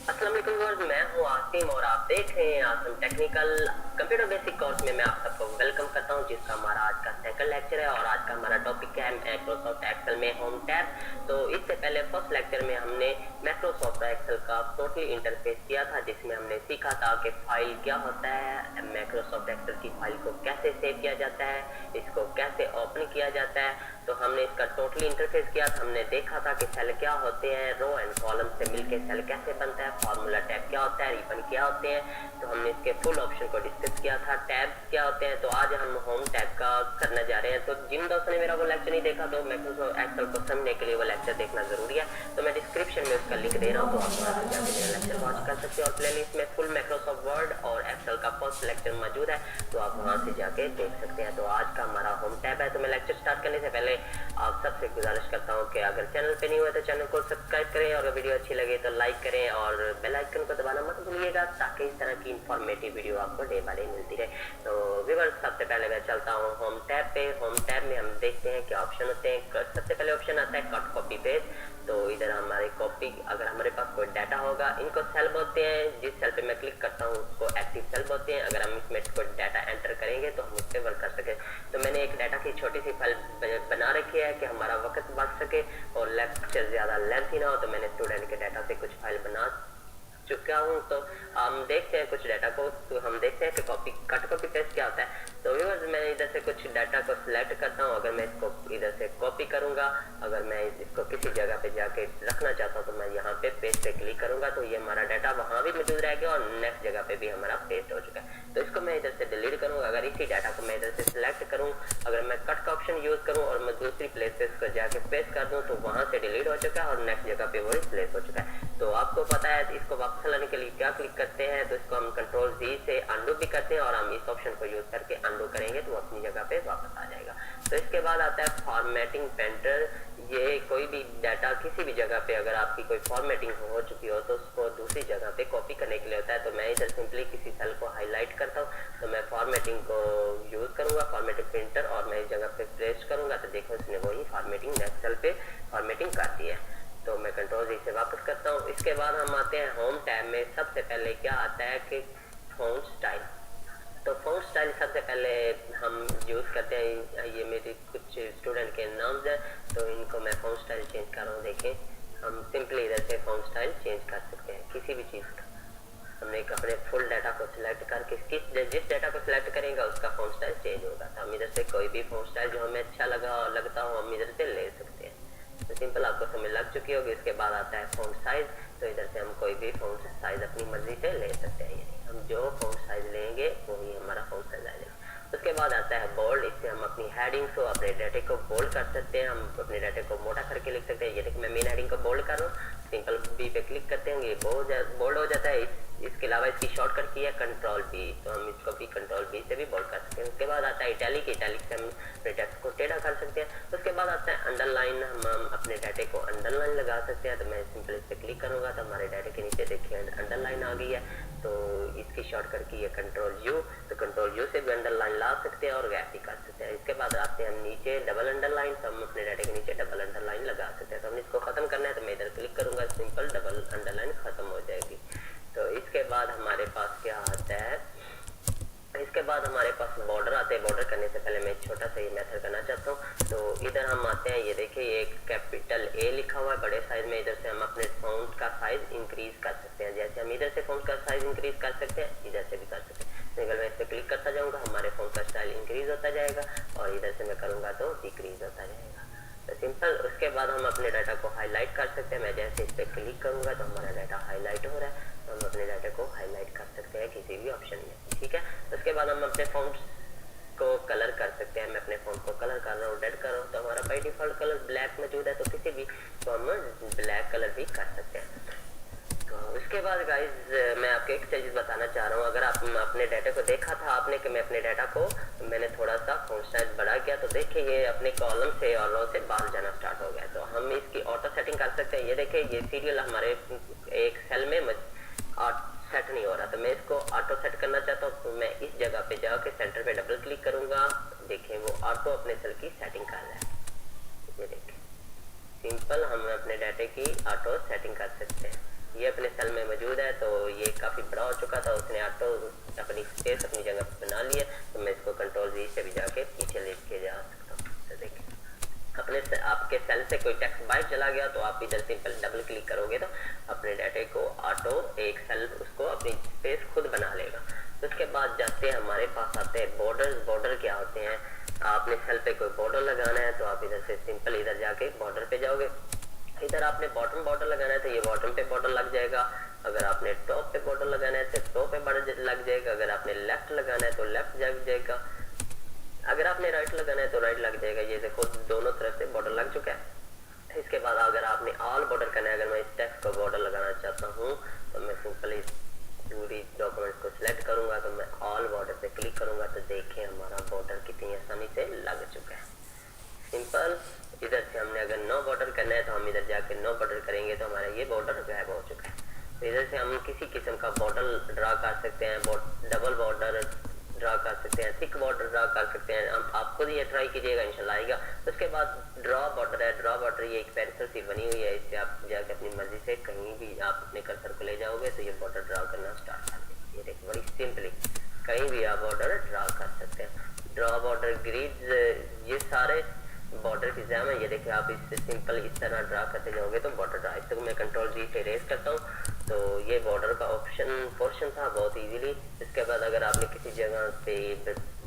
अस्सलाम वालेकुम व्यूअर्स, मैं हूं आसिम और आप देख रहे हैं Asim technical computer basic course में। मैं आप सबको वेलकम करता हूं, जिसका हमारा आज का सेकंड लेक्चर है और आज का हमारा टॉपिक है माइक्रोसॉफ्ट एक्सेल में होम टैब। तो इससे पहले फर्स्ट लेक्चर में हमने माइक्रोसॉफ्ट एक्सेल का टोटली इंटरफेस किया था, जिसमें हमने सीखा था कि फाइल क्या होता है, माइक्रोसॉफ्ट एक्सेल की फाइल को कैसे सेव किया जाता है, इसको कैसे ओपन किया जाता है। तो हमने इसका टोटली इंटरफेस किया था। हमने देखा था कि सेल क्या होते हैं, रो एंड कॉलम से मिलके सेल कैसे बनता है, फार्मूला टैब क्या होता है, रिबन क्या होते हैं। तो हमने इसके फुल ऑप्शन को डिस्कस किया था, टैब्स क्या होते हैं। तो आज हम होम टैब का करने जा रहे हैं। तो जिन दोस्तों ने मेरा वो लेक्चर नहीं देखा तो माइक्रोसॉफ्ट एक्सेल को समझने के लिए वो लेक्चर देखना जरूरी है। तो मैं डिस्क्रिप्शन में उसका लिंक दे रहा हूँ, तो आप वहाँ से जाकर मेरा लेक्चर वॉच कर सकते हैं। और प्लेलिस्ट में फुल माइक्रोसॉफ्ट वर्ड और एक्सेल का फर्स्ट लेक्चर मौजूद है, तो आप वहाँ से जाके देख सकते हैं। तो आज का हमारा होम टैब है। तो मैं लेक्चर स्टार्ट करने से पहले आप सबसे गुजारिश करता हूँ कि अगर चैनल पे नहीं हुआ तो चैनल को सब्सक्राइब करें, और वीडियो अच्छी लगे तो लाइक करें और बेल आइकन को दबाना मत भूलिएगा, ताकि इस तरह की इंफॉर्मेटिव वीडियो आपको डे बाय डे मिलती रहे। तो व्यूअर्स, सबसे पहले मैं चलता हूँ होम टैब पे। होम टैब में हम देखते हैं क्या ऑप्शन होते हैं। सबसे पहले ऑप्शन आता है कट कॉपी पेस्ट। तो इधर हमारे कॉपी, अगर हमारे पास कोई डाटा होगा, इनको सेल बोलते हैं। जिस सेल पे मैं क्लिक करता हूँ उसको एक्टिव सेल बोलते हैं। अगर हम इसमें कोई डाटा एंटर करेंगे तो हम उस पर वर्क कर सके। तो मैंने एक डाटा की छोटी सी फाइल बना रखी है कि हमारा वक्त बच सके और लेक्चर ज़्यादा लेंथी ना हो। तो मैंने स्टूडेंट के डाटा से कुछ फाइल बना चुका हूँ। तो हम देखते हैं कुछ डाटा को। तो हम देखते हैं कि कट कॉपी पेस्ट क्या होता है। तो व्यूअर्स, मैं इधर से कुछ डाटा को सिलेक्ट करता हूँ। अगर मैं इसको इधर से कॉपी करूँगा, अगर मैं इसको किसी जगह पे जाके रखना चाहता हूँ तो मैं यहाँ पे पेस्ट पे क्लिक करूँगा, तो ये हमारा डाटा वहाँ भी मौजूद रहेगा और नेक्स्ट जगह पे भी हमारा पेस्ट हो चुका है। तो इसको मैं इधर से डिलीट करूँगा। अगर इसी डाटा को मैं इधर से सिलेक्ट करूँ, अगर मैं कट का ऑप्शन यूज करूँ और मैं दूसरी प्लेस पे इसको जाके पेस्ट कर दूँ, तो वहाँ से डिलीट हो चुका है और नेक्स्ट जगह पे वही प्लेस हो चुका है। तो आपको पता है इसको वापस लाने के लिए क्या क्लिक करते हैं। तो इसको हम कंट्रोल जी से अंडू भी करते हैं, और हम इस ऑप्शन को यूज करके अंडू करेंगे तो अपनी जगह पे वापस आ जाएगा। तो इसके बाद आता है फॉर्मेटिंग पेंटर। ये कोई भी डाटा किसी भी जगह पे अगर आपकी कोई फॉर्मेटिंग हो चुकी हो तो उसको दूसरी जगह पे कॉपी करने के लिए होता है। तो मैं इधर सिंपली किसी सेल को हाईलाइट करता हूँ, तो मैं फॉर्मेटिंग को यूज करूंगा, फॉर्मेटिंग प्रिंटर, और मैं इस जगह पे पेस्ट करूंगा। तो देखो इसने वही फॉर्मेटिंग नेक्स्ट सेल पे फॉर्मेटिंग कर दी है। तो मैं कंट्रोल जी से वापस करता हूँ। इसके बाद हम आते हैं होम टैब में। सबसे पहले क्या आता है कि फ़ॉन्ट स्टाइल। तो फ़ॉन्ट स्टाइल सबसे पहले हम यूज़ करते हैं। ये मेरे कुछ स्टूडेंट के नाम्स हैं, तो इनको मैं फ़ॉन्ट स्टाइल चेंज कर रहा हूँ। देखें, हम सिंपली इधर से फ़ॉन्ट स्टाइल चेंज कर सकते हैं किसी भी चीज़ का। हमने अपने फुल डाटा को सिलेक्ट करके जिस डाटा को सिलेक्ट करेंगे उसका फ़ॉन्ट स्टाइल चेंज होगा। तो हम इधर से कोई भी फ़ॉन्ट स्टाइल जो हमें अच्छा लगता हो हम इधर से ले सकते हैं। तो सिंपल आपको समझ लग चुकी होगी। इसके बाद आता है फ़ॉन्ट साइज। तो इधर से हम कोई भी फ़ॉन्ट साइज अपनी मर्जी से ले सकते हैं, यानी हम जो फ़ॉन्ट साइज लेंगे वही हमारा फ़ॉन्ट साइज आ जाएगा। उसके बाद आता है बोल्ड। इससे हम अपनी हेडिंग्स को, अपने डाटे को बोल्ड कर सकते हैं। हम अपने डाटे को मोटा करके लिख सकते हैं। ये देखिए मैं मेन हेडिंग को बोल्ड कर रहा हूँ, सिंपल बी पे क्लिक करते हैं, ये बोल्ड हो जाता है। इसके अलावा इसकी शॉर्टकट की है कंट्रोल बी, तो हम इसको भी कंट्रोल बी से भी बोल्ड कर सकते हैं। उसके बाद आता है इटैलिक। इटैलिक से हम अपने टेक्स्ट को टेढ़ा कर सकते हैं। उसके बाद आता है अंडरलाइन। हम अपने डाटे को अंडरलाइन लगा सकते हैं। तो मैं सिंपल इस पर क्लिक करूँगा तो हमारे डाटे के नीचे देखिए अंडरलाइन आ गई है। तो इसकी शॉर्टकट की है कंट्रोल यू, तो कंट्रोल यू से भी अंडरलाइन ला सकते हैं और गैप भी कर सकते हैं। इसके बाद आते हैं हम नीचे डबल अंडरलाइन। तो हम अपने डाटे के नीचे डबल अंडरलाइन लगा सकते हैं। तो हम इसको खत्म करना है तो मैं इधर क्लिक करूँगा, सिंपल डबल अंडरलाइन खत्म हो जाएगी। तो इसके बाद हमारे पास क्या आता है, इसके बाद हमारे पास बॉर्डर आते हैं। बॉर्डर करने से पहले मैं एक छोटा सा ये मेथड करना चाहता हूँ। तो इधर हम आते हैं, ये देखिए ये कैपिटल ए लिखा हुआ है बड़े साइज में। इधर से हम अपने फ़ॉन्ट का साइज इंक्रीज कर सकते हैं। जैसे हम इधर से फ़ॉन्ट का साइज इंक्रीज कर सकते हैं, इधर से भी कर सकते हैं। सिंगल मैं इस पर क्लिक करता जाऊँगा, हमारे फ़ॉन्ट का स्टाइल इंक्रीज होता जाएगा, और इधर से मैं करूँगा तो डिक्रीज होता जाएगा। तो सिंपल। उसके बाद हम अपने डाटा को हाईलाइट कर सकते हैं। मैं जैसे इस पर क्लिक करूँगा तो हमारा डाटा हाईलाइट हो रहा है, तो हम अपने डाटा को हाईलाइट कर सकते हैं किसी भी ऑप्शन में, ठीक है। उसके बाद हम अपने फ़ॉन्ट्स को कलर कर सकते हैं। मैं अपने फ़ॉन्ट को कलर कर रहा हूँ, रेड कर रहा हूँ, तो हमारा बाई डिफ़ॉल्ट कलर ब्लैक मौजूद है, तो किसी भी को हम ब्लैक कलर भी कर सकते हैं। तो उसके बाद गाइज मैं आपको एक चीज़ बताना चाह रहा हूँ। अगर आप अपने डाटा को देखा था आपने कि मैं अपने डाटा को मैंने थोड़ा सा फ़ॉन्ट साइज बढ़ा किया, तो देखिए ये अपने कॉलम से और रो से बाहर जाना स्टार्ट हो गया। तो हम इसकी ऑटो सेटिंग कर सकते हैं। ये देखिए ये सीरियल हमारे एक सेल में सेट नहीं हो रहा, तो मैं इसको ऑटो सेट करना चाहता हूँ। तो मैं इस जगह पे जाके सेंटर पे डबल क्लिक करूँगा, देखिए वो ऑटो अपने सेल की सेटिंग कर रहा है। ये देखिए सिंपल हम अपने डाटे की ऑटो सेटिंग कर सकते हैं। ये अपने सेल में मौजूद है, काफ़ी बड़ा हो चुका था, उसने ऑटो अपनी स्पेस अपनी जगह पर बना लिया। तो मैं इसको कंट्रोल जी से भी जाके पीछे लेके जा सकता हूँ। तो देखिए अपने से आपके सेल से कोई टेक्स्ट बाहर चला गया तो आप इधर सिंपल डबल क्लिक करोगे तो अपने डाटे को ऑटो एक सेल उसको अपनी स्पेस खुद बना लेगा। तो उसके बाद जाते हैं हमारे पास आते हैं बॉर्डर। बॉर्डर क्या होते हैं, आपने सेल पे कोई बॉर्डर लगाना है तो आप इधर से सिंपल इधर जाके बॉर्डर पे जाओगे। इधर आपने बॉटम बॉर्डर लगाना है तो ये बॉटम पे बॉर्डर लग जाएगा। अगर आपने टॉप पे बॉर्डर लगाना है तो टॉप पे बॉर्डर लग जाएगा। अगर आपने लेफ्ट लगाना है तो लेफ्ट लग जाएगा। अगर आपने राइट लगाना है तो राइट लग जाएगा। ये देखो दोनों तरफ से बॉर्डर लग चुका है। इसके बाद अगर आपने ऑल बॉर्डर करना है, अगर मैं इस टेक्स्ट को बॉर्डर लगाना चाहता हूँ तो मैं सिंपली पूरी डॉक्यूमेंट को सिलेक्ट करूंगा तो मैं ऑल बॉर्डर पे क्लिक करूंगा तो देखिए हमारा बॉर्डर कितनी आसानी से लग चुका है। सिंपल। इधर से हमने अगर नो बॉर्डर करना है तो हम इधर जाके नो बॉर्डर करेंगे तो हमारा ये बॉर्डर गायब हो चुका है। तो इधर से हम किसी किस्म का बॉर्डर ड्रा कर सकते हैं, डबल बॉर्डर ड्रा कर सकते हैं, थिक बॉर्डर ड्रा कर सकते हैं। आप खुद ये ट्राई कीजिएगा, इंशाल्लाह आएगा। उसके बाद ड्रॉ बॉर्डर है। ड्रॉ बॉर्डर ये एक पेंसिल सी बनी हुई है, इससे आप जाके अपनी मर्जी से कहीं भी आप अपने कर्सर को ले जाओगे तो ये बॉर्डर ड्रा करना स्टार्ट कर देंगे। ये देखिए बड़ी सिंपली कहीं भी आप बॉर्डर ड्रा कर सकते हैं। ड्रॉ बॉर्डर, ग्रिड्स, ये सारे बॉर्डर की एग्जाम है। ये देखिए आप इससे सिंपल इस तरह ड्रा करते जाओगे तो बॉर्डर ड्रा। इसको मैं कंट्रोल जी से इरेज करता हूँ तो ये बॉर्डर का पोर्शन था बहुत इजीली। इसके बाद अगर आपने किसी जगह पे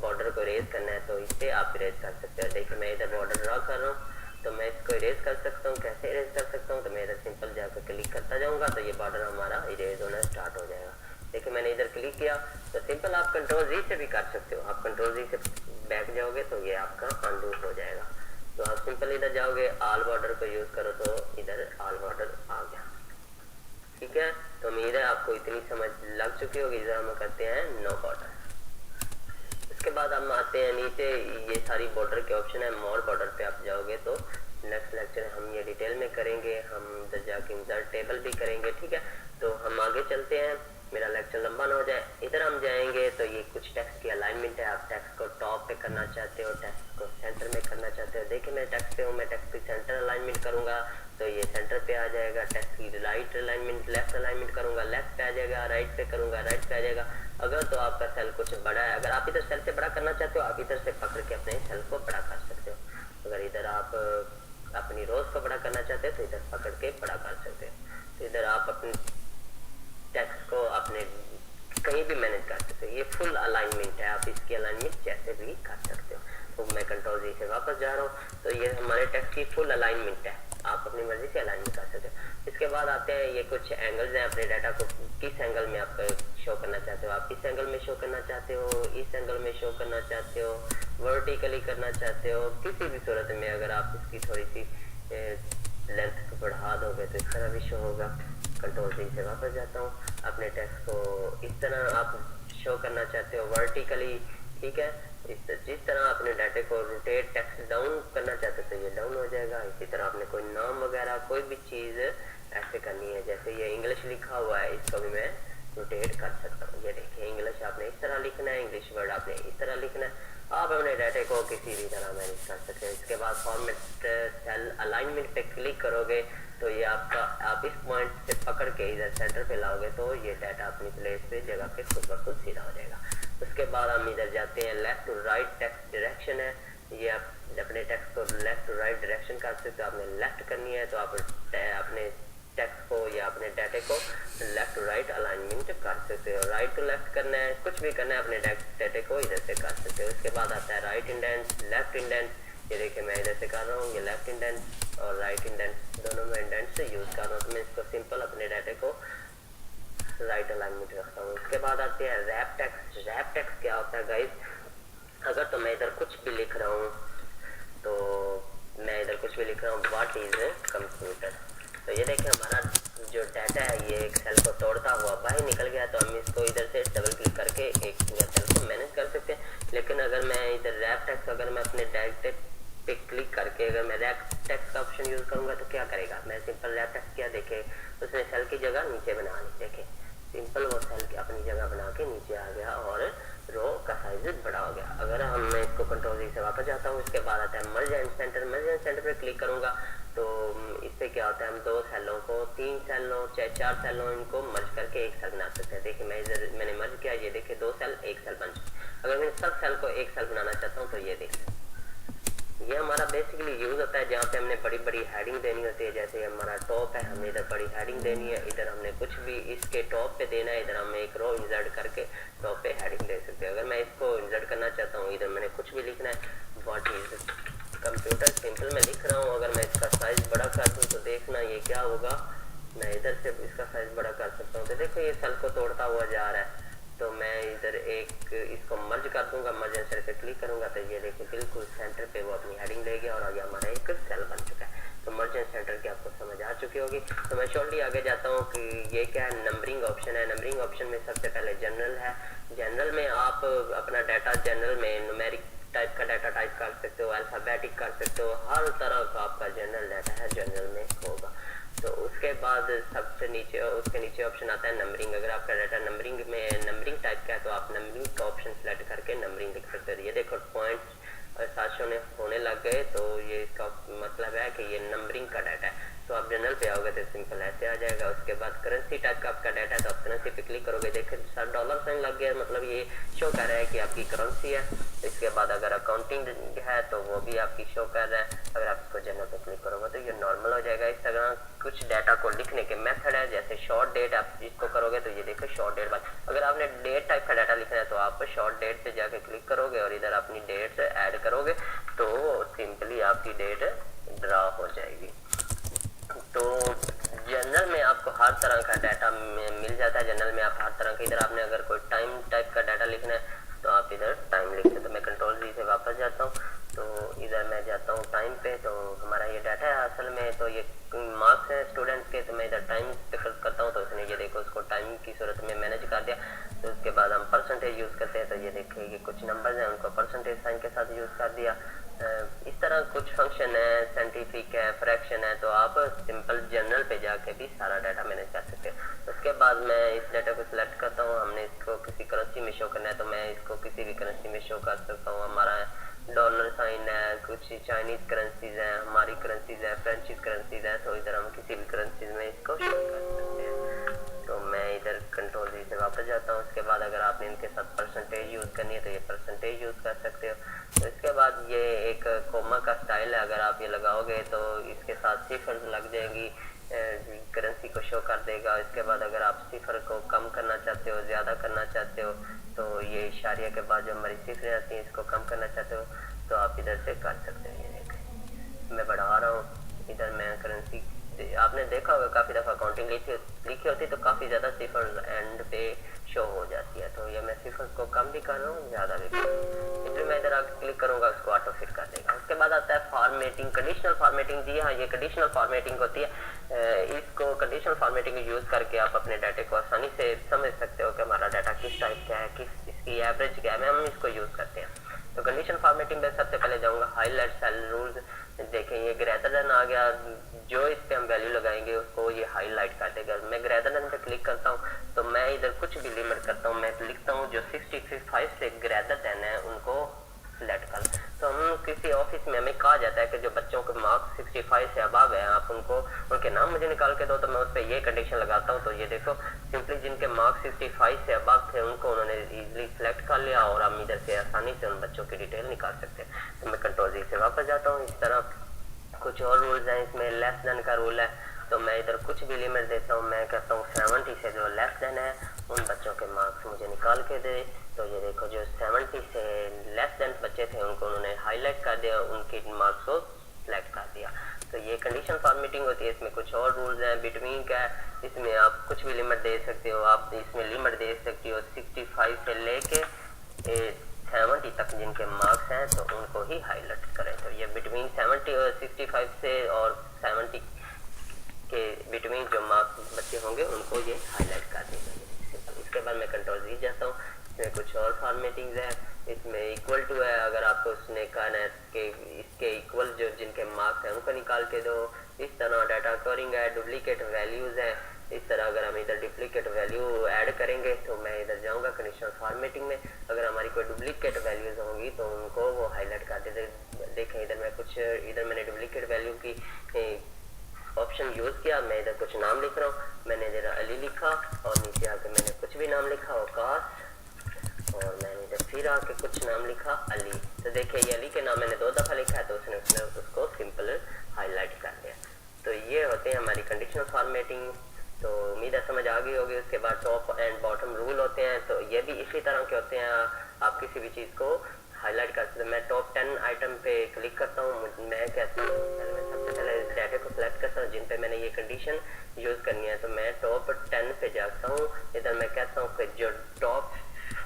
बॉर्डर को इरेज करना है तो इससे आप इरेज कर सकते हो। देखिए मैं इधर बॉर्डर ड्रा कर रहा हूँ तो मैं इसको इरेज कर सकता हूँ। कैसे इरेज कर सकता हूँ तो मैं इधर सिंपल जाकर क्लिक करता जाऊँगा तो ये बॉर्डर हमारा इरेज होना स्टार्ट हो जाएगा। देखिए मैंने इधर क्लिक किया तो सिंपल आप कंट्रोल जी से भी कर सकते हो। आप कंट्रोल जी से बैक जाओगे तो ये आपका अनडू हो जाएगा। तो आप सिंपल इधर जाओगे, ऑल बॉर्डर को यूज करो तो इधर ऑल बॉर्डर आ गया। ठीक है, तो उम्मीद है आपको इतनी समझ लग चुकी होगी। इधर हम करते हैं नो बॉर्डर। इसके बाद हम आते हैं नीचे, ये सारी बॉर्डर के ऑप्शन है। मोर बॉर्डर पे आप जाओगे तो नेक्स्ट लेक्चर हम ये डिटेल में करेंगे। हम इधर जाके इंसर्ट टेबल भी करेंगे। ठीक है, तो हम आगे चलते हैं, मेरा लेक्चर लंबा ना हो जाए। इधर हम जाएंगे तो ये कुछ टेक्स्ट की अलाइनमेंट है। आप टेक्स्ट को टॉप पे करना चाहते हो, टेक्स्ट को सेंटर में करना चाहते हो। देखिए मैं टेक्स्ट पे हूँ, मैं टेक्स्ट की सेंटर अलाइनमेंट करूंगा तो ये सेंटर पे आ जाएगा। टेक्स्ट की राइट अलाइनमेंट, लेफ्ट अलाइनमेंट करूंगा, लेफ्ट पे आ जाएगा। राइट पे करूंगा, राइट पे आ जाएगा। अगर तो आपका सेल कुछ बड़ा है, अगर आप इधर सेल से बड़ा करना चाहते हो आप इधर से पकड़ के अपने सेल को बड़ा कर सकते हो। अगर इधर आप अपनी रोज को बड़ा करना चाहते हो तो इधर पकड़ के बड़ा कर सकते हो। तो इधर आप अपने टेक्स्ट को अपने कहीं भी मैनेज कर सकते हो। ये फुल अलाइनमेंट है, आप इसकी अलाइनमेंट जैसे भी कर सकते हो। तो मैं कंट्रोल जी से वापस जा रहा हूँ तो ये हमारे टेक्स्ट की फुल अलाइनमेंट है। आप अपनी मर्जी से अलाइनमेंट कर सकते हो। इसके बाद आते हैं ये कुछ एंगल्स हैं। अपने डाटा को किस एंगल में आप शो करना चाहते हो। आप इस एंगल में शो करना चाहते हो, इस एंगल में शो करना चाहते हो, वर्टिकली करना चाहते हो, किसी भी सूरत में। अगर आप इसकी थोड़ी सी लेंथ को बढ़ा दोगे तो इस तरह भी शो होगा। कंट्रोल जी से वापस जाता हूँ। अपने टेक्स्ट को इस तरह आप शो करना चाहते हो वर्टिकली। ठीक है, जिस तरह अपने डाटे को रोटेट टेक्स्ट डाउन करना चाहते हो तो ये डाउन हो जाएगा। इसी तरह आपने कोई नाम वगैरह कोई भी चीज़ ऐसे करनी है, जैसे ये इंग्लिश लिखा हुआ है इसको भी मैं रोटेट कर सकता हूँ। ये देखिए इंग्लिश आपने इस तरह लिखना है, इंग्लिश वर्ड आपने इस तरह लिखना है। आप अपने डाटे को किसी भी तरह मैनेज कर सकते हैं। इसके बाद फॉर्मेट सेल अलाइनमेंट पे क्लिक करोगे तो ये आपका, आप इस पॉइंट से पकड़ के इधर सेंटर पे लाओगे तो ये डाटा अपनी प्लेस पे जगह पे खुद ब खुद सीधा हो जाएगा। उसके बाद हम इधर जाते हैं, left to right text direction है। ये आप अपने टेक्स्ट को लेफ्ट टू राइट डायरेक्शन कर सकते हो। आपने लेफ्ट करनी है तो आप अपने टेक्स्ट को या अपने डाटे को लेफ्ट टू राइट अलाइनमेंट कर सकते हो। राइट टू लेफ्ट करना है, कुछ भी करना है अपने डाटे को इधर से कर सकते हो। इसके बाद आता है राइट इंडेंट, लेफ्ट इंडेंट। ये देखिए मैं इधर से कर रहा हूँ, ये लेफ्ट इंडेंट और राइट इंडेंट दोनों में इंडेंट से यूज कर रहा हूँ। तो मैं इसको सिंपल अपने डाटे को राइट अलाइनमेंट रखता हूँ। उसके बाद आते हैं रैप टेक्स्ट। रैप टेक्स्ट क्या होता है गाइस, अगर तो मैं इधर कुछ भी लिख रहा हूँ तो मैं इधर कुछ भी लिख रहा हूँ, व्हाट इज कंप्यूटर। तो ये देखिए हमारा जो डाटा है ये एक सेल को तोड़ता हुआ बाहर निकल गया। तो हम इसको इधर से डबल क्लिक करके एक पूरा सेल को मैनेज कर सकते हैं। लेकिन अगर मैं इधर रैप टेक्स्ट, अगर मैं अपने डाटा पे क्लिक करके अगर मैं रैप टेक्स्ट का ऑप्शन यूज करूंगा तो क्या करेगा, मैं सिंपल रैप टेक्स्ट क्या देखे उसने सेल की जगह नीचे बना ली। देखे सिंपल वो सेल की अपनी जगह बना के नीचे आ गया और रो का साइज बड़ा हो गया। अगर हम मैं इसको कंट्रोल जी से वापस जाता हूँ, इसके बाद आता है मर्ज and centre. Merge and centre पे क्लिक करूंगा तो इससे क्या होता है, हम 2 सेलों को 3 सेलों चाहे 4 सेलों इनको मर्ज करके एक सेल बना सकते हैं। देखिए मैं इधर मैंने मर्ज किया, ये देखिए 2 सेल 1 सेल बन चुके। अगर मैं सब सेल को एक सेल बनाना चाहता हूँ तो ये देखिए, ये हमारा बेसिकली यूज होता है जहाँ पे हमने बड़ी बड़ी हेडिंग देनी होती है। जैसे हमारा टॉप है, हमने इधर बड़ी हेडिंग देनी है, इधर हमने कुछ भी इसके टॉप पे देना है, इधर हम एक रो इंसर्ट करके टॉप पे हेडिंग दे सकते हैं। अगर मैं इसको इंसर्ट करना चाहता हूँ, इधर मैंने कुछ भी लिखना है, व्हाट इज कंप्यूटर सिंपल में लिख रहा हूँ। अगर मैं इसका साइज बड़ा कर दूँ तो देखना ये क्या होगा, मैं इधर से इसका साइज बड़ा कर सकता हूँ। तो देखो ये सेल को तोड़ता हुआ जा रहा है। तो मैं इधर एक इसको मर्ज कर दूंगा, मर्ज सेल पे क्लिक करूंगा तो ये देखिए बिल्कुल सेंटर पे वो अपनी हेडिंग ले गया और ये हमारा एक सेल बन चुका है। तो मर्ज सेंटर की आपको समझ आ चुकी होगी। तो मैं शॉर्टली आगे जाता हूँ कि ये क्या है, नंबरिंग ऑप्शन है। नंबरिंग ऑप्शन में सबसे पहले जनरल है। जनरल में आप अपना डाटा जनरल में न्यूमेरिक टाइप का डाटा टाइप कर सकते हो, अल्फाबेटिक कर सकते हो, हर तरह का आपका जनरल डाटा है जनरल में होगा। तो उसके बाद सबसे नीचे उसके नीचे ऑप्शन आता है नंबरिंग। अगर आपका डाटा नंबरिंग में नंबरिंग टाइप का है तो आप नंबरिंग का ऑप्शन सेलेक्ट करके नंबरिंग लिख सकते हो। ये देखो पॉइंट्स 700 होने लग गए, तो ये इसका मतलब है कि ये नंबरिंग का डाटा है। तो आप जनरल पे आओगे तो सिंपल ऐसे आ जाएगा। उसके बाद करेंसी टाइप का आपका डाटा है तो आप करेंसी पे क्लिक करोगे, देखिए सर डॉलर साइन लग गया, मतलब ये शो कर रहा है कि आपकी करेंसी है। इसके बाद अगर अकाउंटिंग है तो वो भी आपकी शो कर रहा है। अगर आप इसको जनरल पे क्लिक करोगे तो ये नॉर्मल हो जाएगा। इस तरह कुछ डाटा को लिखने के मेथड है, जैसे शॉर्ट डेट आप इसको करोगे तो ये देखो शॉर्ट डेट बाद अगर आपने डेट टाइप का डाटा लिखना है तो आप शॉर्ट डेट पे जाके क्लिक करोगे और इधर अपनी डेट ऐड करोगे तो सिंपली आपकी डेट ड्रा हो जाएगी। तो जनरल में आपको हर तरह का डाटा मिल जाता है। जनरल में आप हर तरह का, इधर आपने अगर कोई टाइम टाइप का डाटा लिखना है तो आप इधर टाइम लिख सकते हो। तो मैं कंट्रोल जी से वापस जाता हूँ, तो इधर मैं जाता हूँ टाइम पे। तो हमारा ये डाटा है असल में, तो ये मार्क्स हैं स्टूडेंट्स के। तो मैं इधर टाइम पे क्लिक करता हूँ तो उसने ये देखो उसको टाइम की सूरत में मैनेज कर दिया। तो उसके बाद हम परसेंटेज यूज़ करते हैं, तो ये देखिए ये कुछ नंबर्स हैं उनको परसेंटेज साइन के साथ यूज़ कर दिया। इस तरह कुछ फंक्शन है, साइंटिफिक है, फ्रैक्शन है, तो आप सिंपल जनरल पे जाके भी सारा डाटा मैनेज कर सकते हैं। उसके बाद मैं इस डाटा को सिलेक्ट करता हूँ, हमने इसको किसी करेंसी में शो करना है तो मैं इसको किसी भी करेंसी में शो कर सकता हूँ। हमारा डॉलर साइन है, कुछ चाइनीज करेंसीज है, हमारी करेंसीज है, फ्रेंचीज करेंसीज है, तो इधर हम किसी भी करेंसीज में इसको शो कर सकते हैं। तो मैं इधर कंट्रोल जी से वापस जाता हूँ। उसके बाद अगर आपने इनके साथ परसेंटेज यूज़ करनी है तो ये परसेंटेज यूज़ कर सकते हो। तो इसके बाद ये एक कोमा का स्टाइल है, अगर आप ये लगाओगे तो इसके साथ सिफर लग जाएंगी, करेंसी को शो कर देगा। इसके बाद अगर आप सिफर को कम करना चाहते हो, ज़्यादा करना चाहते हो, तो ये इशारिया के बाद जो हमारी सिफरें आती हैं इसको कम करना चाहते हो तो आप इधर से कर सकते हो। ये देखें मैं बढ़ा रहा हूँ, इधर मैं करेंसी आपने देखा होगा काफ़ी दफ़ा अकाउंटिंग लिखी होती तो काफ़ी ज़्यादा सिफर एंड पे शो हो जाती है। तो ये मैं सिफर को कम भी कर रहा हूँ, ज़्यादा भी कर रहा हूँ। इसलिए मैं इधर आके क्लिक करूँगा उसको ऑटो फिट कर देगा। उसके बाद आता है फॉर्मेटिंग, कंडीशनल फॉर्मेटिंग। जी हाँ, ये कंडीशनल फॉर्मेटिंग होती है। इसको कंडीशनल फॉर्मेटिंग यूज़ करके आप अपने डाटे को आसानी से समझ सकते हो कि हमारा डाटा किस टाइप का है, किस इसकी एवरेज क्या है, हम इसको यूज़ करते हैं। तो कंडीशन फॉर्मेटिंग में सबसे पहले जाऊँगा हाईलाइट सेल रूल्स। देखें ये ग्रेटर देन आ गया, जो इस पे हम वैल्यू लगाएंगे उसको ये हाईलाइट कर देगा। मैं ग्रेटर देन पे क्लिक करता हूँ तो मैं इधर कुछ भी लिमिट करता हूँ, मैं लिखता हूँ जो 65 से ग्रेटर देन है उनको सिलेक्ट कर। तो हम किसी ऑफिस में हमें कहा जाता है कि जो बच्चों के मार्क्स 65 से अबव है आप उनको उनके नाम मुझे निकाल के दो, तो मैं उस पर ये कंडीशन लगाता हूँ। तो ये देखो सिंपली जिनके मार्क्स 65 से अबव थे उनको उन्होंने इजीली सिलेक्ट कर लिया और हम इधर से आसानी से उन बच्चों की डिटेल निकाल सकते हैं। तो मैं कंट्रोल जी से वापस जाता हूँ। इस तरह कुछ और रूल्स हैं, इसमें लेस देन का रूल है, तो मैं इधर कुछ भी लिमिट देता हूँ। मैं कहता हूँ 70 से जो लेस देन है उन बच्चों के मार्क्स मुझे निकाल के दे। तो ये देखो जो 70 से लेस देन बच्चे थे उनको उन्होंने हाईलाइट कर दिया, उनके मार्क्स को सिलेक्ट कर दिया। तो ये कंडीशन फॉर्मेटिंग होती है। इसमें कुछ और रूल्स हैं, बिटवीन का, इसमें आप कुछ भी लिमिट दे सकते हो। आप इसमें लिमिट दे सकते हो 65 से लेके 70 तक जिनके मार्क्स हैं तो उनको ही हाईलाइट करें। तो ये बिटवीन 70 और 65 से और 70 के बिटवीन जो मार्क्स बच्चे होंगे उनको ये हाईलाइट कर देगा। इसके बाद मैं कंट्रोल जी जाता हूँ। इसमें कुछ और फॉर्मेटिंग्स है, इसमें इक्वल टू है, अगर आपको उसने कहना है कि के इक्वल जो जिनके मार्क्स हैं उनको निकाल के दो। इस तरह डाटा कवरिंग है, डुप्लीकेट वैल्यूज़ हैं। इस तरह अगर हम इधर डुप्लीकेट वैल्यू ऐड करेंगे तो मैं इधर जाऊंगा कंडीशनल फॉर्मेटिंग में, अगर हमारी कोई डुप्लीकेट वैल्यूज़ होंगी तो उनको वो हाईलाइट कर देते। देखें इधर मैं कुछ इधर मैंने डुप्लीकेट वैल्यू की ऑप्शन यूज़ किया। मैं इधर कुछ नाम लिख रहा हूँ, मैंने इधर अली लिखा और नीचे आके मैंने कुछ भी नाम लिखा वकास, और मैंने इधर फिर आके कुछ नाम लिखा अली। तो देखिए ये अली के नाम मैंने 2 दफ़ा लिखा है तो उसने उसको सिंपल हाईलाइट कर दिया। तो ये होते हैं हमारी कंडीशनल फॉर्मेटिंग। तो उम्मीद है समझ आ गई होगी। उसके बाद टॉप एंड बॉटम रूल होते हैं, तो ये भी इसी तरह के होते हैं। आप किसी भी चीज़ को हाईलाइट कर सकते हैं। मैं टॉप 10 आइटम पे क्लिक करता हूँ। मैं कहता हूँ सबसे पहले डाटा को सिलेक्ट करता हूँ जिन पे मैंने ये कंडीशन यूज़ करनी है, तो मैं टॉप 10 पे जाता हूँ। इधर मैं कहता हूँ कि जो टॉप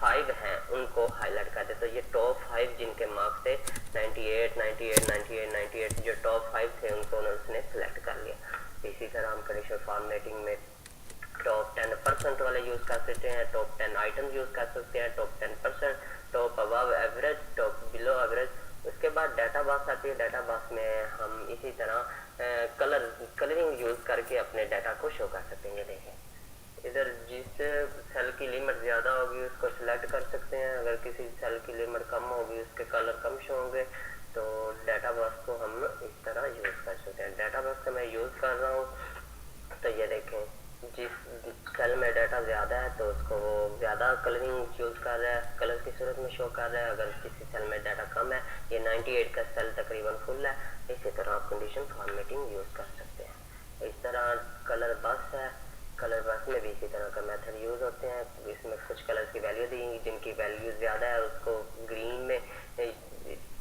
5 हैं उनको हाईलाइट कर दे। तो ये टॉप 5 जिनके मार्क्स थे 98, 98, 98, 98, जो टॉप 5 थे उनको उसने सेलेक्ट कर लिया। इसी तरह हम कंडीशनल फॉर्मेटिंग में टॉप 10% वाले यूज़ कर सकते हैं, टॉप 10 आइटम यूज़ कर सकते हैं, top 10%, top above average, top below average. उसके बाद डाटा बॉक्स आती है। डाटा बॉक्स में हम इसी तरह कलरिंग यूज़ करके अपने डाटा को शो कर सकते हैं। ये देखें इधर जिस सेल की लिमिट ज़्यादा होगी उसको सिलेक्ट कर सकते हैं, अगर किसी सेल की लिमिट कम होगी उसके कलर कम शो होंगे। तो डाटा बॉक्स को हम इस तरह यूज़ कर सकते हैं। डाटा बॉक्स का मैं यूज़ कर रहा हूँ, तो ये देखें जिस सेल में डाटा ज़्यादा है तो उसको वो ज़्यादा कलरिंग यूज़ कर रहा है, कलर की सूरत में शो कर रहा है। अगर किसी सेल में डाटा कम है, ये 98 का सेल तकरीबन फुल है, इसी तरह आप कंडीशन फॉर्मेटिंग यूज़ कर सकते हैं। इस तरह कलर बस है, कलर बस में भी इसी तरह का मेथड यूज़ होते हैं। इसमें कुछ कलर्स की वैल्यू दी, जिनकी वैल्यू ज़्यादा है उसको ग्रीन में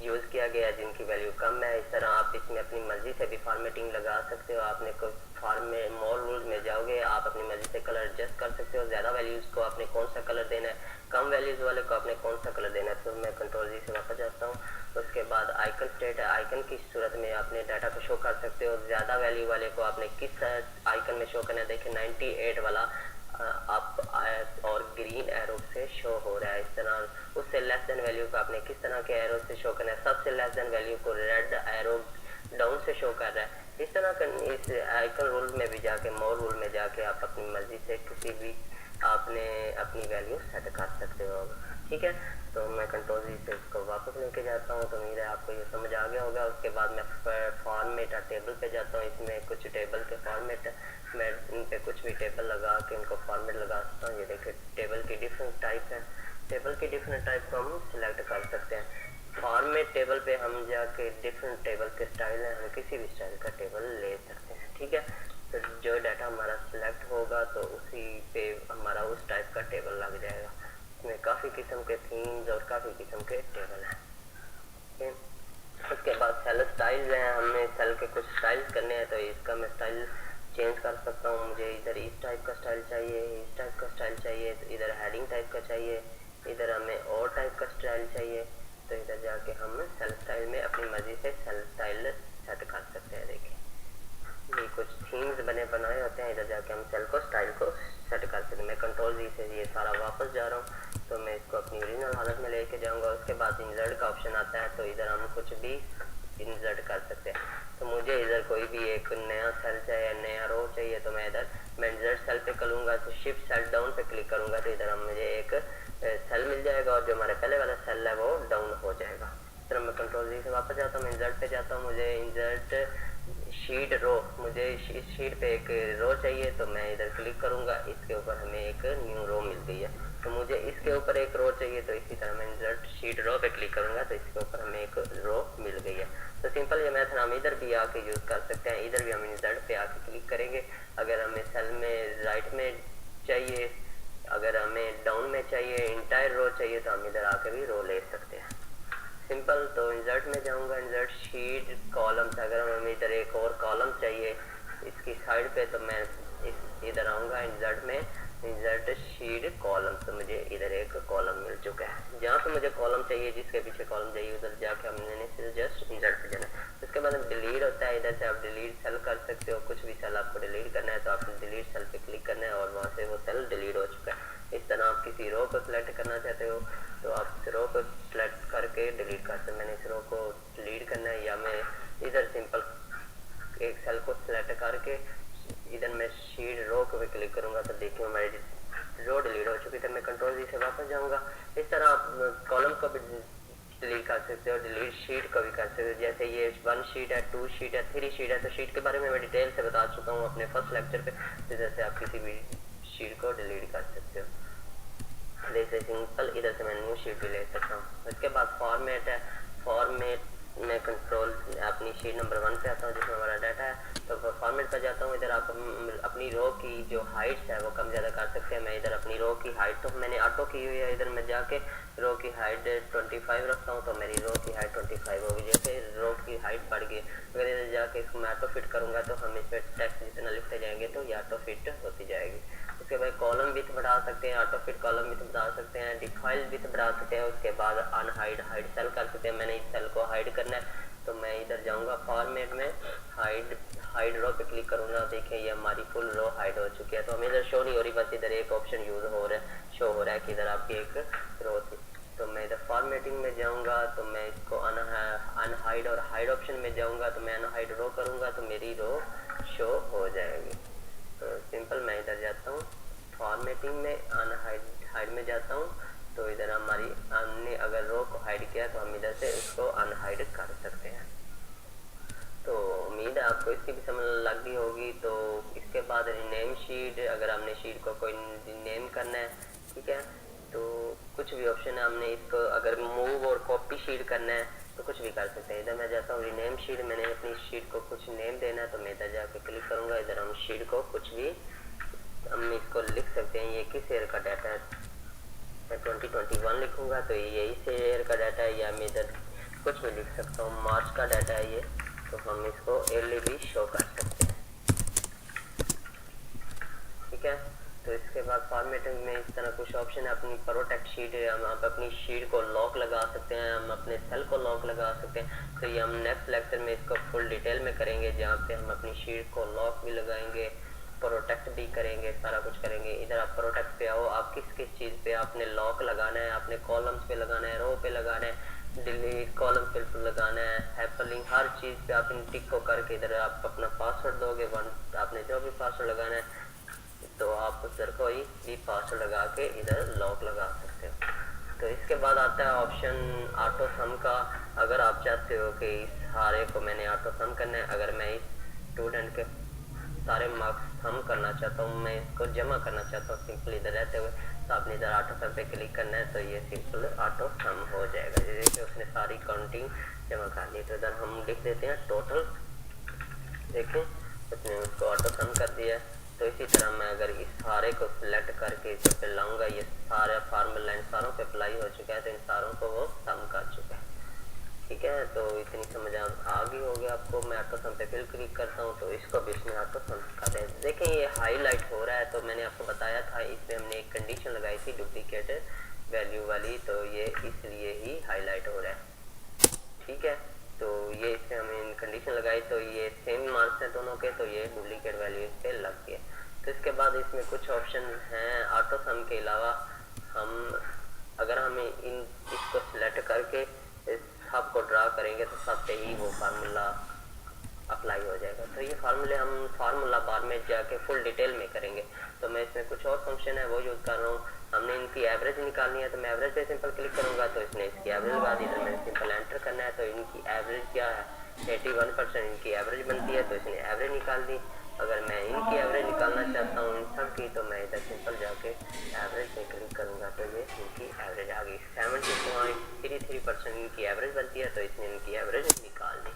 यूज़ किया गया, जिनकी वैल्यू कम है। इस तरह आप इसमें अपनी मर्ज़ी से भी फॉर्मेटिंग लगा सकते हो। आपने कोई फॉर्म में मोर रूल्स में जाओगे, आप अपनी मर्ज़ी से कलर एडजस्ट कर सकते हो। ज़्यादा वैल्यूज़ को आपने कौन सा कलर देना है, कम वैल्यूज़ वाले को आपने कौन सा कलर देना है। तो मैं कंट्रोल जी से वापस जाता हूँ। उसके बाद आइकन स्टेट है, आइकन की सूरत में आपने डाटा को शो कर सकते हो। ज़्यादा वैल्यू वाले को आपने किस आइकन में शो करना है। देखिए 98 वाला अप और ग्रीन एरो से शो हो रहा है। इस तरह उससे लेस देन वैल्यू को आपने किस तरह के एरो से शो करना है। सबसे लेस देन वैल्यू को रेड एरो डाउन से शो कर रहा है। इस तरह इस आइकन रूल में भी जाके, मोर रूल में जाके आप अपनी मर्जी से किसी भी आपने अपनी वैल्यू सेट कर सकते हो। ठीक है, तो मैं कंट्रोल जी से इसको वापस लेके जाता हूँ। तो उम्मीद है आपको ये समझ आ गया होगा। उसके बाद मैं फॉर्मेट और टेबल पे जाता हूँ। इसमें कुछ टेबल के फॉर्मेट, मैं इन पे कुछ भी टेबल लगा के इनको फॉर्मेट लगा सकता हूँ। ये देखिए टेबल की डिफरेंट टाइप है, टेबल की डिफरेंट टाइप को हम सिलेक्ट कर सकते हैं। फॉर्मेट टेबल पे हम जाके डिफरेंट टेबल के स्टाइल है, हम किसी भी स्टाइल का टेबल ले सकते हैं। ठीक है, तो जो डाटा हमारा सिलेक्ट होगा तो उसी पे हमारा उस टाइप का टेबल लग जाएगा। इसमें काफ़ी किस्म के थीम्स और काफ़ी किस्म के टेबल हैं। उसके बाद सेल स्टाइल्स हैं, हमें सेल के कुछ स्टाइल्स करने हैं, तो इसका मैं स्टाइल चेंज कर सकता हूँ। मुझे इधर इस टाइप का स्टाइल चाहिए, इस टाइप का स्टाइल चाहिए, तो इधर हेडिंग टाइप का चाहिए, इधर हमें और टाइप का स्टाइल चाहिए। तो इधर जाके हम सेल स्टाइल में अपनी मर्जी से सेल स्टाइल सेट कर सकते हैं। देखिए ये कुछ थीम्स बनाए होते हैं, इधर जाके हम सेल को स्टाइल को सेट कर सकते हैं। मैं कंट्रोल जी से ये सारा वापस जा रहा हूँ, तो मैं इसको अपनी ओरिजिनल हालत में लेके जाऊँगा। उसके बाद इंसर्ट का ऑप्शन आता है, तो इधर हम कुछ भी इंसर्ट कर सकते हैं। तो मुझे इधर कोई भी एक नया सेल चाहिए, नया रो चाहिए, तो मैं इंसर्ट सेल पे करूँगा, तो शिफ्ट सेल डाउन पे क्लिक करूँगा, तो इधर हम मुझे एक सेल मिल जाएगा और जो हमारे पहले वाला सेल है वो डाउन हो जाएगा। इस तरह मैं कंट्रोल जी से वापस जाता हूँ, इंसर्ट पे जाता हूँ। मुझे इंसर्ट शीट रो, मुझे इस शीट पे एक रो चाहिए, तो मैं इधर क्लिक करूँगा, इसके ऊपर हमें एक न्यू रो मिल गई है। तो मुझे इसके ऊपर एक रो चाहिए, तो इसी तरह मैं इंसर्ट शीट रो पे क्लिक करूँगा, तो इसके ऊपर हमें एक रो मिल गई है। तो सिंपल ये मेथड हम इधर भी आके यूज़ कर सकते हैं। इधर भी हम इंसर्ट पे आके क्लिक करेंगे। अगर हमें सेल में राइट में चाहिए, अगर हमें डाउन में चाहिए, इंटायर रो चाहिए, तो हम इधर आके भी रो ले सकते हैं। सिंपल, तो इंसर्ट में जाऊंगा, इंसर्ट शीट कॉलम्स, अगर हमें इधर एक और कॉलम चाहिए इसकी साइड पे, तो मैं इधर आऊँगा इंसर्ट में, इंसर्ट शीट कॉलम, तो मुझे इधर एक कॉलम मिल चुका है। जहाँ पे मुझे कॉलम चाहिए, जिसके पीछे कॉलम चाहिए, उधर जाके हमने सिर्फ जस्ट इंसर्ट पे जाना है। उसके बाद डिलीट होता है, इधर से आप डिलीट सेल कर सकते हो। कुछ भी सेल आपको डिलीट करना है तो आपको डिलीट सेल पे क्लिक करना है और वहाँ से वो सेल डिलीट हो चुका है। इस तरह आप किसी रो को सिलेक्ट करना चाहते हो तो आप इस रो को सिलेक्ट करके डिलीट कर सकते हैं। मैंने इस रो को डिलीट करना है, या मैं देखिए हमारी रो डिलीट हो चुकी थी। मैं कंट्रोल जी से वापस जाऊंगा। इस तरह आप कॉलम को भी डिलीट कर सकते हो, डिलीट शीट को भी कर सकते हो। जैसे ये 1 शीट है, 2 शीट है, 3 शीट है, तो शीट के बारे में मैं डिटेल से बता चुका हूँ अपने फर्स्ट लेक्चर पे। तो जैसे आप किसी भी शीट को डिलीट कर सकते हो। जैसे सिंपल इधर से मैं न्यू शीट भी ले सकता हूँ। इसके बाद फॉर्मेट है, फॉर्मेट में कंट्रोल अपनी शीट नंबर 1 पे आता हूँ जिसमें हमारा डाटा है। तो फॉर्मेट पर जाता हूँ। इधर आप अपनी रो की जो हाइट्स है वो कम ज़्यादा कर सकते हैं। मैं इधर अपनी रो की हाइट तो मैंने ऑटो की हुई है, इधर मैं जाके रो की हाइट 25 रखता हूँ तो मेरी रो की हाइट 25 होगी। जैसे रो की हाइट बढ़ गई, अगर इधर जाके इसको मैं ऑटो फिट करूँगा तो हम इस पर टेक्स्ट जितना लिखते जाएंगे तो ये ऑटो फिट होती जाएगी। उसके बाद कॉलम विथ बढ़ा सकते हैं, ऑटो फिट कॉलम विथ बढ़ा सकते हैं, डिफाइल विथ बढ़ा सकते हैं। उसके बाद अनहाइड हाइड सेल कर सकते हैं। मैंने इस सेल को हाइड करना है तो मैं इधर जाऊंगा फॉर्मेट में, हाइड रो पे क्लिक करूंगा। देखिए ये हमारी फुल रो हाइड हो चुकी है। तो हमें इधर शो नहीं हो रही, बस इधर एक ऑप्शन यूज हो रहा है, शो हो रहा है कि इधर आपकी एक रो थी। तो मैं इधर फॉर्मेटिंग में जाऊंगा तो मैं इसको अनहाइड और हाइड ऑप्शन में जाऊंगा तो मैं अनहाइड रो करूंगा तो मेरी रो शो हो जाएगी। तो सिंपल मैं इधर जाता हूँ फॉर्मेटिंग में, हाइड में जाता हूँ तो इधर हमारी हमने अगर रो को हाइड किया तो हम इधर से उसको अनहाइड कर सकते हैं। तो उम्मीद है आपको इसकी भी समझ लग गई होगी। तो इसके बाद नेम शीट, अगर हमने शीट को कोई नेम करना है, ठीक है, तो कुछ भी ऑप्शन है। हमने इसको अगर मूव और कॉपी शीट करना है तो कुछ भी कर सकते हैं। इधर मैं जाता हूँ रीनेम शीट, मैंने अपनी शीट को कुछ नेम देना है तो मैं इधर जाकर क्लिक करूँगा। इधर हम शीट को कुछ भी हम इसको लिख सकते हैं। ये किस ईयर का डाटा है, मैं 2021 लिखूंगा तो यही से ईयर का डाटा है, या मैं इधर कुछ भी लिख सकता हूँ, मार्च का डाटा है ये, तो हम इसको ईयरली भी शो कर सकते हैं। ठीक है, तो इसके बाद फॉर्मेटिंग में इस तरह कुछ ऑप्शन है। अपनी प्रोटेक्ट शीट है, हम आप अपनी शीट को लॉक लगा सकते हैं, हम अपने सेल को लॉक लगा सकते हैं। तो ये हम नेक्स्ट लेक्चर में इसको फुल डिटेल में करेंगे, जहाँ पे हम अपनी शीट को लॉक भी लगाएंगे, प्रोटेक्ट भी करेंगे, सारा कुछ करेंगे। इधर आप प्रोटेक्ट पे आओ, आप किस किस चीज़ पे आपने लॉक लगाना है, आपने कॉलम्स पे लगाना है, रो पे लगाना है, डिलीट कॉलम पे लगाना है, हाइपरलिंक, हर चीज़ पे आप इन टिक को करके इधर आप अपना पासवर्ड दोगे, आपने जो भी पासवर्ड लगाना है तो आप उधर कोई भी पासवर्ड लगा के इधर लॉक लगा सकते हो। तो इसके बाद आता है ऑप्शन ऑटो सम का। अगर आप चाहते हो कि इस सारे को मैंने ऑटो सम करना है, अगर मैं इस स्टूडेंट के सारे मार्क्स सम करना चाहता हूँ, मैं इसको जमा करना चाहता हूँ सिंपल इधर रहते हुए, तो आपने इधर ऑटो सम पे क्लिक करना है तो ये सिंपल ऑटो सम हो जाएगा। जैसे उसने सारी काउंटिंग जमा कर ली तो इधर हम लिख देते हैं टोटल। देखें उसने उसको ऑटो सम कर दिया। तो इसी तरह मैं अगर इस सारे को सिलेक्ट करके इस पे लाऊंगा, ये सारे फार्मूला इन सारों पे अप्लाई हो चुका है, तो इन सारों को वो सम कर चुका है। ठीक है, तो इतनी समझ आ गई होगी आपको। मैं ऑटो सम पे फिर क्लिक करता हूँ तो इसको भी इसमें ऑटो सम कर दें। देखें ये हाईलाइट हो रहा है, तो मैंने आपको बताया था इसमें हमने एक कंडीशन लगाई थी डुप्लीकेट वैल्यू वाली, तो ये इसलिए ही हाईलाइट हो रहा है। ठीक है, तो ये इसमें हमने कंडीशन लगाई तो ये सेम मार्क्स हैं दोनों के, तो ये डुप्लीकेट वैल्यू इस पे लग गया। तो इसके बाद इसमें कुछ ऑप्शन हैं ऑटो सम के अलावा। हम अगर हमें इसको सिलेक्ट करके सब को ड्रा करेंगे तो सब पे ही वो फार्मूला अप्लाई हो जाएगा। तो ये फार्मूले हम फार्मूला बार में जाके फुल डिटेल में करेंगे। तो मैं इसमें कुछ और फंक्शन है वो यूज़ कर रहा हूँ। हमने इनकी एवरेज निकालनी है तो मैं एवरेज पे सिंपल क्लिक करूँगा तो इसने इसकी एवरेज लगा दी। इधर मैंने सिंपल एंटर करना है तो इनकी एवरेज क्या है, 81% इनकी एवरेज बनती है, तो इसने एवरेज निकाल दी। अगर मैं इनकी एवरेज निकालना चाहता हूँ इन सब की, तो मैं इधर सिंपल जाके एवरेज पे क्लिक करूँगा तो ये इनकी एवरेज आ गई। 70.33% इनकी एवरेज बनती है, तो इसने इनकी एवरेज निकाल दी।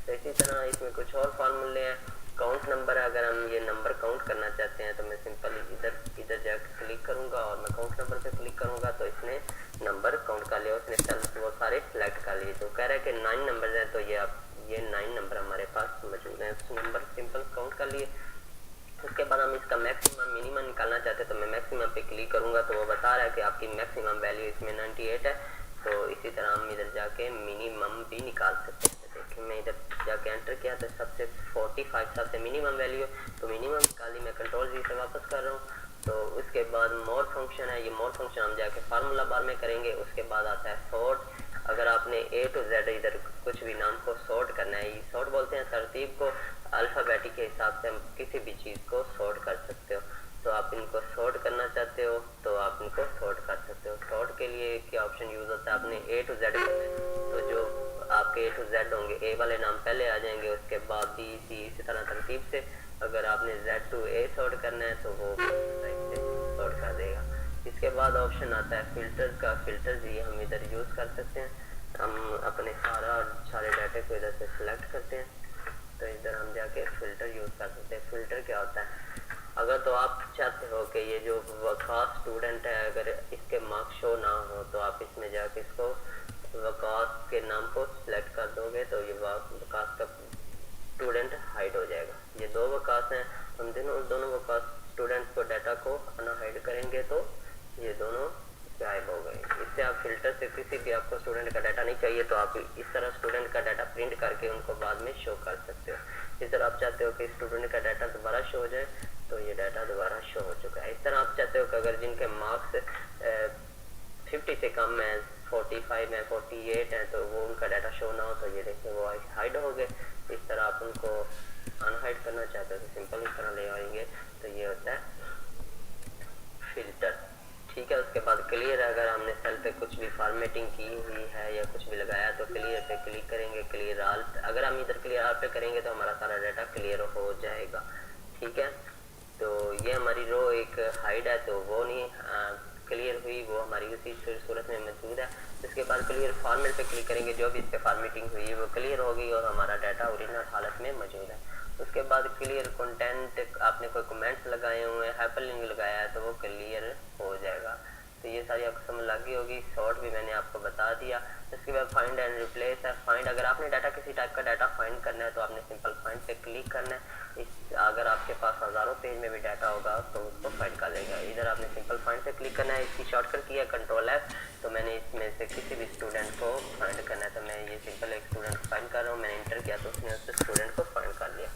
तो इसी तरह इसमें कुछ और फार्मूले हैं। काउंट नंबर है, अगर हम ये नंबर काउंट करना चाहते हैं तो मैं सिंपल इधर जाकर क्लिक करूँगा और मैं काउंट नंबर पे क्लिक करूँगा तो इसने नंबर काउंट कर लिया, उसने सेल्स वो सारे सिलेक्ट कर लिए। तो कह रहा है कि 9 नंबर हैं, तो ये 9 नंबर हमारे पास मौजूद हैं, नंबर सिंपल काउंट कर लिए। उसके बाद हम इसका मैक्सिमम मिनिमम निकालना चाहते हैं तो मैं मैक्सिमम पे क्लिक करूँगा तो वो बता रहा है कि आपकी मैक्सिमम वैल्यू इसमें 98 है। तो इसी तरह हम इधर जाके मिनिमम भी निकाल सकते हैं। देखिए मैं इधर जाके एंटर किया तो सबसे 45 सबसे मिनिमम वैल्यू, तो मिनिमम निकाली। मैं कंट्रोल जी से वापस कर रहा हूँ। तो उसके बाद मोर फंक्शन है, ये मोर फंक्शन हम जाके फार्मूला बार में करेंगे। उसके बाद आता है सॉर्ट। अगर आपने A to Z इधर कुछ भी नाम को सॉर्ट करना है, ये सॉर्ट बोलते हैं तरतीब को, अल्फ़ाबेटिक के हिसाब से हम किसी भी चीज़ को सॉर्ट कर सकते हो। तो आप इनको सॉर्ट करना चाहते हो तो आप इनको सॉर्ट कर सकते हो। सॉर्ट के लिए क्या ऑप्शन यूज होता है, आपने A to Z, तो जो आपके A to Z होंगे, A वाले नाम पहले आ जाएंगे, उसके बाद B C इसी तरह तरतीब से। अगर आपने Z to A सॉर्ट करना है तो वो टाइप से सॉर्ट कर देगा। इसके बाद ऑप्शन आता है फिल्टर्स का। फिल्टर्स ये हम इधर यूज कर सकते हैं। हम अपने सारे डाटा को इधर से सिलेक्ट करते हैं, तो इधर हम जाके फिल्टर यूज कर सकते हैं। फिल्टर क्या होता है, अगर तो आप चाहते हो कि ये जो वकास स्टूडेंट है अगर इसके मार्क्स शो ना हो तो आप इसमें जाके इसको वकास के नाम को सिलेक्ट कर दोगे तो ये वकास का स्टूडेंट हाइड हो जाएगा। ये दो वकास हैं, हम दोनों वकास स्टूडेंट्स को डाटा को अनहाइड करेंगे तो ये दोनों गायब हो गए। इससे आप फिल्टर से किसी भी आपको स्टूडेंट का डाटा नहीं चाहिए तो आप इस तरह स्टूडेंट का डाटा प्रिंट करके उनको बाद में शो कर सकते हो। इस तरह आप चाहते हो कि स्टूडेंट का डाटा दोबारा शो हो जाए तो ये डाटा दोबारा शो हो चुका है। इस तरह आप चाहते हो कि अगर जिनके मार्क्स 50 से कम है, 45 है, 48 है, तो वो उनका डाटा शो ना हो तो ये देखिए वो हाइड हो गए। इस तरह आप उनको अनहाइड करना चाहते हो तो सिंपल इस तरह ले आएंगे, तो ये होता है फिल्टर। ठीक है, उसके बाद क्लियर, अगर हमने सेल पे कुछ भी फॉर्मेटिंग की हुई है या कुछ भी लगाया तो क्लियर पे क्लिक करेंगे। क्लियर ऑल, अगर हम इधर क्लियर ऑल पे करेंगे तो हमारा सारा डाटा क्लियर हो जाएगा। ठीक है, तो ये हमारी रो एक हाइड है तो वो नहीं क्लियर हुई, वो हमारी उसी सूरत में मौजूद है। इसके बाद क्लियर फॉर्मेट पे क्लिक करेंगे, जो भी इस पे फॉर्मेटिंग हुई है वो क्लियर हो गई और हमारा डाटा ओरिजिनल हालत में मौजूद है। उसके बाद क्लियर कंटेंट, आपने कोई कमेंट्स लगाए हुए हैं, हाइपरलिंक लगाया है तो वो क्लियर हो जाएगा। तो ये सारी आपको समझ लग गई होगी। सॉर्ट भी मैंने आपको बता दिया। इसके बाद फाइंड एंड रिप्लेस है। फाइंड, अगर आपने डाटा किसी टाइप का डाटा फाइंड करना है तो आपने सिंपल फाइंड पे क्लिक करना है। अगर आपके पास हज़ारों पेज में भी डाटा होगा तो उसको फाइंड कर लेगा। इधर आपने सिंपल फाइंड पे क्लिक करना है। इसकी शॉर्टकट की है Ctrl+F। तो मैंने इसमें से किसी भी स्टूडेंट को फाइंड करना है तो मैं ये सिंपल एक स्टूडेंट को फाइंड कर रहा हूँ। मैंने इंटर किया तो उसने उस स्टूडेंट को फाइंड कर लिया।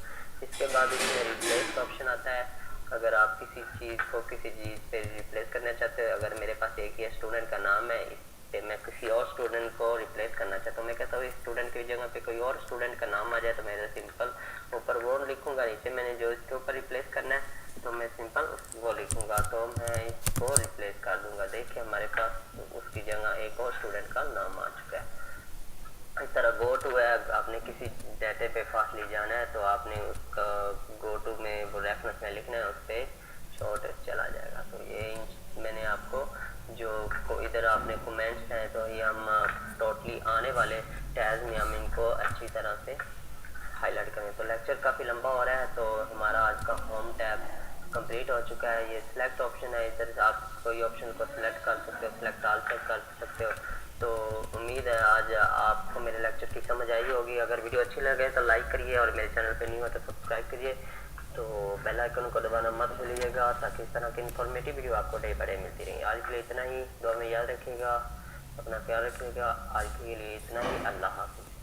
इसके बाद इसमें रिप्लेस का ऑप्शन आता है। अगर आप किसी चीज़ को किसी चीज़ पे रिप्लेस करना चाहते हो, अगर मेरे पास एक ही स्टूडेंट का नाम है, इस पे मैं किसी और स्टूडेंट को रिप्लेस करना चाहता हूँ, मैं कहता हूँ इस स्टूडेंट की जगह पे कोई और स्टूडेंट का नाम आ जाए तो मैं सिंपल ऊपर वो लिखूँगा, नीचे मैंने जो इसके ऊपर रिप्लेस करना है तो मैं सिंपल वो लिखूँगा, तो मैं इसको रिप्लेस कर दूँगा। देखिए हमारे पास उसकी जगह एक और स्टूडेंट का नाम आ चुका है। इस तरह गो टू है, आपने किसी डाटे पे फासली जाना है तो आपने उसका गो टू में वो रेफरेंस में लिखना है, उस पर शॉर्ट चला जाएगा। तो ये मैंने आपको जो इधर आपने कमेंट्स हैं तो ये हम टोटली आने वाले टैग में हम इनको अच्छी तरह से हाईलाइट करें। तो लेक्चर काफ़ी लंबा हो रहा है तो हमारा आज का होम टैब कंप्लीट हो चुका है। ये सिलेक्ट ऑप्शन है, इधर से आप कोई ऑप्शन को सिलेक्ट कर सकते हो, सिलेक्ट ऑल से कर सकते हो। तो उम्मीद है आज आपको मेरे लेक्चर की समझ आई होगी। अगर वीडियो अच्छी लगे तो लाइक करिए और मेरे चैनल पे न्यू हो तो सब्सक्राइब करिए। तो बेल आइकन को दबाना मत भूलिएगा ताकि इस तरह की इन्फॉर्मेटिव वीडियो आपको डे बाय डे मिलती रहेंगी। आज के लिए इतना ही, दुआ में याद रखिएगा, अपना ख्याल रखिएगा। आज के लिए इतना ही, अल्लाह हाफ़िज़।